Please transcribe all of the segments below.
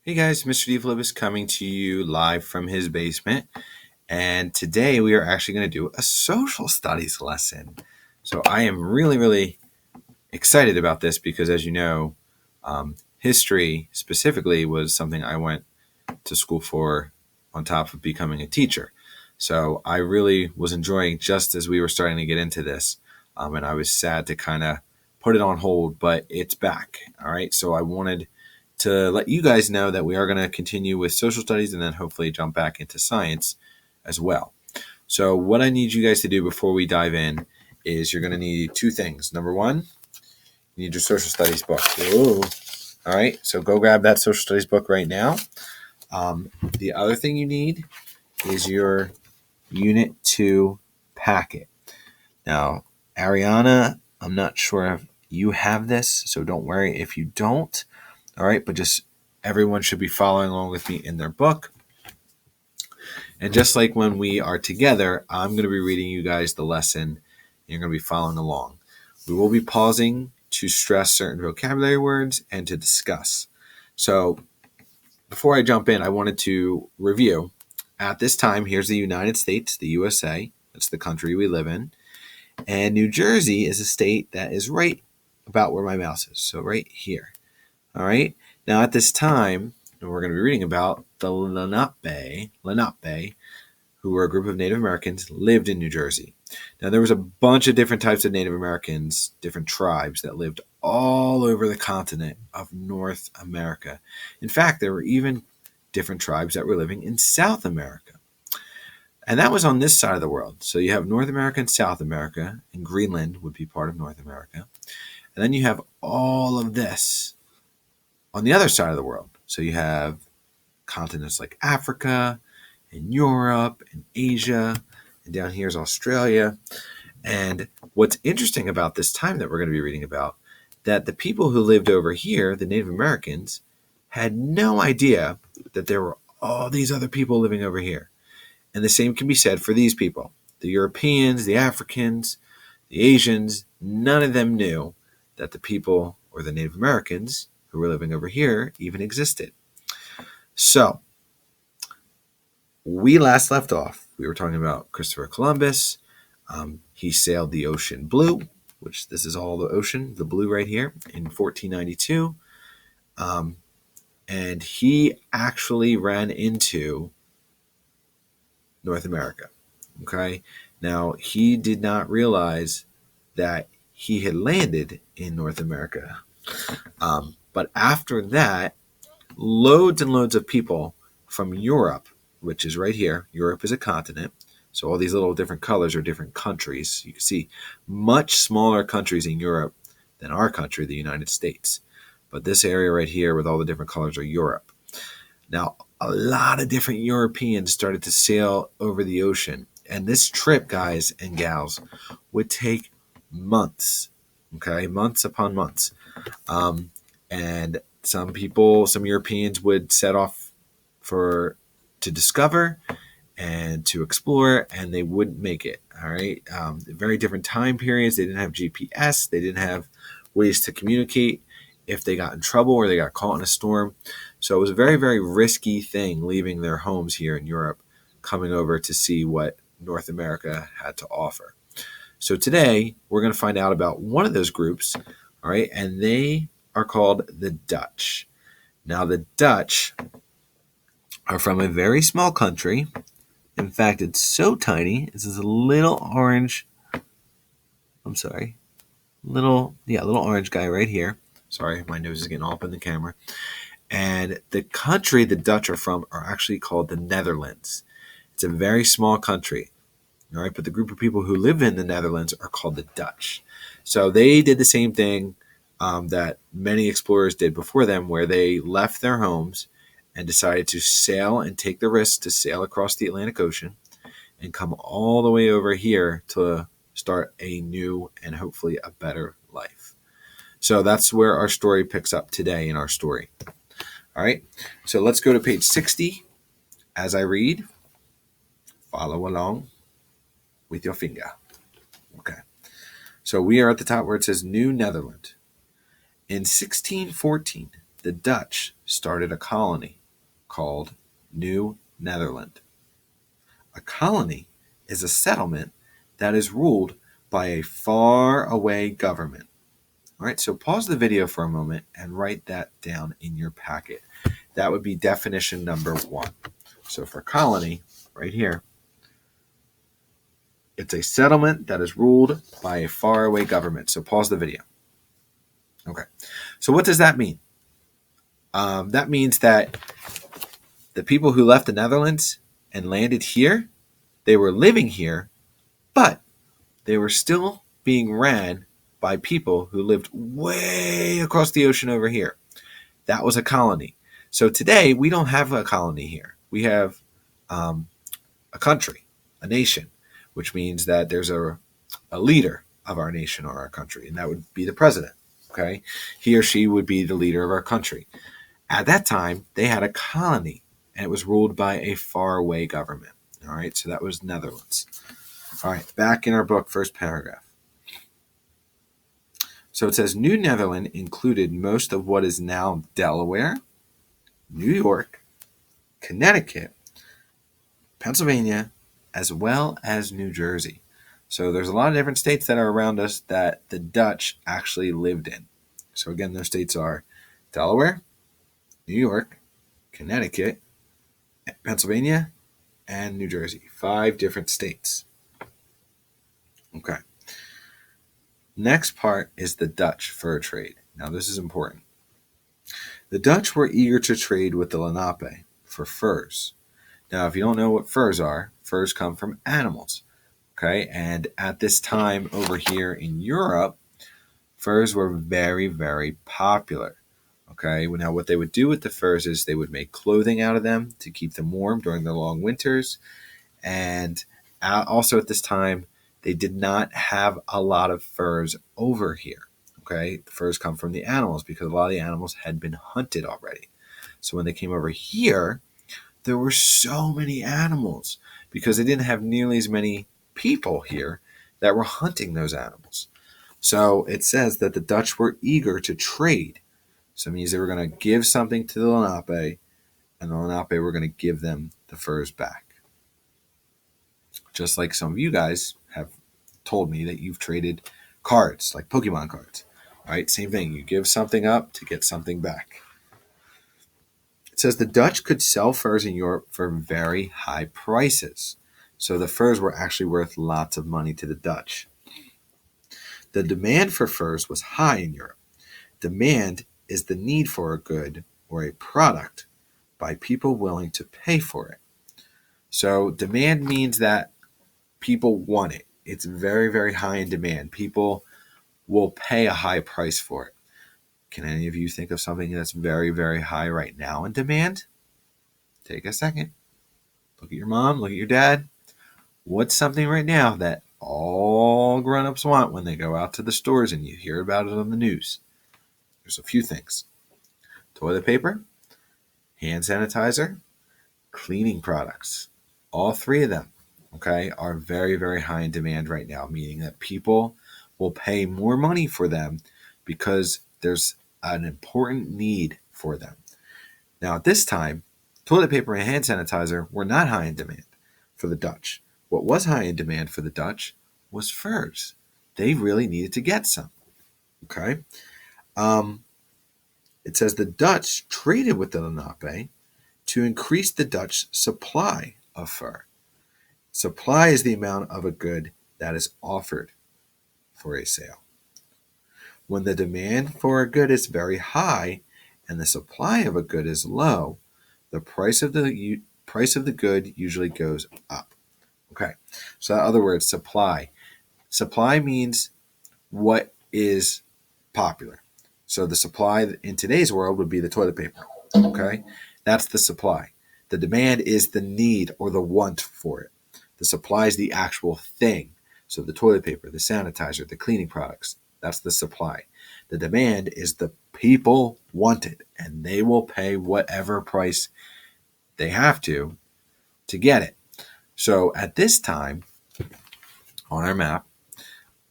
Hey guys, Mr. Devlib is coming to you live from his basement, and today we are actually going to do a social studies lesson. So I am really excited about this because, as you know, history specifically was something I went to school for on top of becoming a teacher. So I really was enjoying just as we were starting to get into this, and I was sad to kind of put it on hold, but it's back. All right, so I wanted to let you guys know that we are going to continue with social studies and then hopefully jump back into science as well. So, what I need you guys to do before we dive in is you're going to need two things. Number one, you need your social studies book. Ooh. All right, so go grab that social studies book right now. The other thing you need is your Unit 2 packet. Now, Ariana, I'm not sure if you have this, so don't worry if you don't. All right, but just everyone should be following along with me in their book. And just like when we are together, I'm going to be reading you guys the lesson. And you're going to be following along. We will be pausing to stress certain vocabulary words and to discuss. So before I jump in, I wanted to review. At this time, here's the United States, the USA. That's the country we live in. And New Jersey is a state that is right about where my mouse is. So right here. All right. Now at this time, we're going to be reading about the Lenape, who were a group of Native Americans, lived in New Jersey. Now there was a bunch of different types of Native Americans, different tribes that lived all over the continent of North America. In fact, there were even different tribes that were living in South America. And that was on this side of the world. So you have North America and South America, and Greenland would be part of North America. And then you have all of this on the other side of the world. So you have continents like Africa and Europe and Asia, and down here is Australia. And what's interesting about this time that we're going to be reading about, that the people who lived over here, the Native Americans, had no idea that there were all these other people living over here. And the same can be said for these people. The Europeans, the Africans, the Asians, none of them knew that the people or the Native Americans who were living over here even existed. So, we last left off. We were talking about Christopher Columbus. He sailed the ocean blue, which this is all the ocean, the blue right here, in 1492. And he actually ran into North America. Okay. Now, he did not realize that he had landed in North America. But after that, loads and loads of people from Europe, which is right here. Europe is a continent. So all these little different colors are different countries. You can see much smaller countries in Europe than our country, the United States. But this area right here with all the different colors are Europe. Now, a lot of different Europeans started to sail over the ocean. And this trip, guys and gals, would take months. Okay, months upon months. And some Europeans would set off to discover and to explore, and they wouldn't make it. All right, very different time periods. They didn't have GPS. They didn't have ways to communicate if they got in trouble or they got caught in a storm. So it was a very risky thing leaving their homes here in Europe, coming over to see what North America had to offer. So today we're going to find out about one of those groups. All right, and they are called the Dutch. Now, the Dutch are from a very small country. In fact, it's so tiny. This is a little orange. I'm sorry. Little orange guy right here. Sorry, my nose is getting all up in the camera. And the country the Dutch are from are actually called the Netherlands. It's a very small country. All right, but the group of people who live in the Netherlands are called the Dutch. So they did the same thing that many explorers did before them, where they left their homes and decided to sail and take the risk to sail across the Atlantic Ocean and come all the way over here to start a new and hopefully a better life. So that's where our story picks up today in our story. All right, so let's go to page 60 as I read. Follow along with your finger. Okay, so we are at the top where it says New Netherland. In 1614, the Dutch started a colony called New Netherland. A colony is a settlement that is ruled by a far-away government. All right, so pause the video for a moment and write that down in your packet. That would be definition number 1. So for colony, right here, it's a settlement that is ruled by a faraway government. So pause the video. Okay, so what does that mean? That means that the people who left the Netherlands and landed here, they were living here, but they were still being ran by people who lived way across the ocean over here. That was a colony. So today, we don't have a colony here. We have a country, a nation, which means that there's a leader of our nation or our country, and that would be the president. Okay, he or she would be the leader of our country. At that time, they had a colony, and it was ruled by a faraway government. All right, so that was Netherlands. All right, back in our book, first paragraph. So it says New Netherland included most of what is now Delaware, New York, Connecticut, Pennsylvania, as well as New Jersey. So there's a lot of different states that are around us that the Dutch actually lived in. So again, those states are Delaware, New York, Connecticut, Pennsylvania, and New Jersey. 5 different states. Okay. Next part is the Dutch fur trade. Now this is important. The Dutch were eager to trade with the Lenape for furs. Now if you don't know what furs come from animals. Okay, and at this time over here in Europe, furs were very, very popular. Okay, now what they would do with the furs is they would make clothing out of them to keep them warm during the long winters. And also at this time, they did not have a lot of furs over here. Okay, the furs come from the animals because a lot of the animals had been hunted already. So when they came over here, there were so many animals because they didn't have nearly as many people here that were hunting those animals. So it says that the Dutch were eager to trade. So it means they were going to give something to the Lenape, and the Lenape were going to give them the furs back. Just like some of you guys have told me that you've traded cards, like Pokemon cards. All right, same thing. You give something up to get something back. It says the Dutch could sell furs in Europe for very high prices. So the furs were actually worth lots of money to the Dutch. The demand for furs was high in Europe. Demand is the need for a good or a product by people willing to pay for it. So demand means that people want it. It's very, very high in demand. People will pay a high price for it. Can any of you think of something that's very, very high right now in demand? Take a second. Look at your mom, look at your dad. What's something right now that all grown-ups want when they go out to the stores and you hear about it on the news? There's a few things. Toilet paper, hand sanitizer, cleaning products. All 3 of them, okay, are very, very high in demand right now, meaning that people will pay more money for them because there's an important need for them. Now, at this time, toilet paper and hand sanitizer were not high in demand for the Dutch. What was high in demand for the Dutch was furs. They really needed to get some. Okay? It says the Dutch traded with the Lenape to increase the Dutch supply of fur. Supply is the amount of a good that is offered for a sale. When the demand for a good is very high and the supply of a good is low, the price of the good usually goes up. Okay, so in other words, supply. Supply means what is popular. So the supply in today's world would be the toilet paper. Okay, that's the supply. The demand is the need or the want for it. The supply is the actual thing. So the toilet paper, the sanitizer, the cleaning products, that's the supply. The demand is the people want it, and they will pay whatever price they have to get it. So at this time, on our map,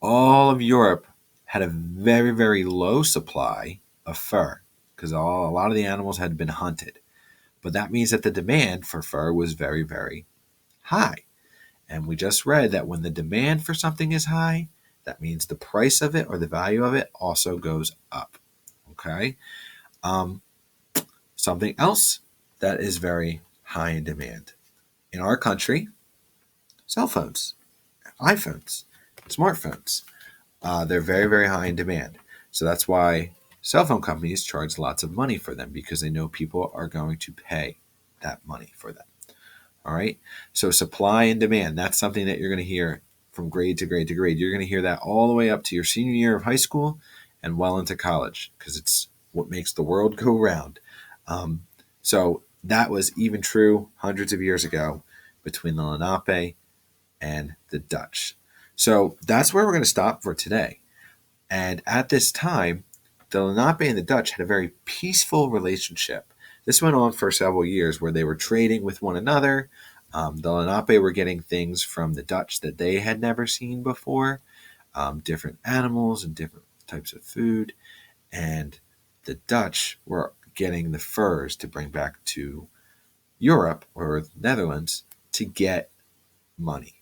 all of Europe had a very, very low supply of fur. because a lot of the animals had been hunted. But that means that the demand for fur was very, very high. And we just read that when the demand for something is high, that means the price of it or the value of it also goes up. Okay. Um, Something else that is very high in demand in our country: cell phones, iPhones, smartphones. They're very, very high in demand. So that's why cell phone companies charge lots of money for them, because they know people are going to pay that money for them. All right. So supply and demand, that's something that you're going to hear from grade to grade to grade. You're going to hear that all the way up to your senior year of high school and well into college, because it's what makes the world go round. Um, so that was even true hundreds of years ago between the Lenape and the Dutch. So that's where we're going to stop for today. And at this time, the Lenape and the Dutch had a very peaceful relationship. This went on for several years where they were trading with one another. The Lenape were getting things from the Dutch that they had never seen before, different animals and different types of food. And the Dutch were getting the furs to bring back to Europe or the Netherlands to get money.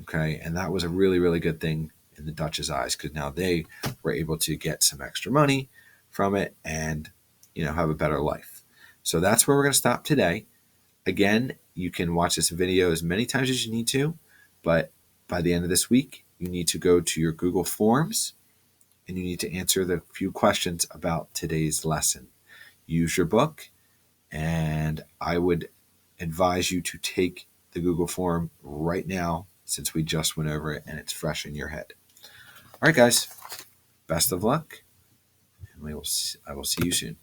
Okay. And that was a really, really good thing in the Dutch's eyes, because now they were able to get some extra money from it and, have a better life. So that's where we're going to stop today. Again, you can watch this video as many times as you need to, but by the end of this week, you need to go to your Google Forms and you need to answer the few questions about today's lesson. Use your book, and I would advise you to take the Google form right now, since we just went over it and it's fresh in your head. All right, guys, best of luck, and I will see you soon.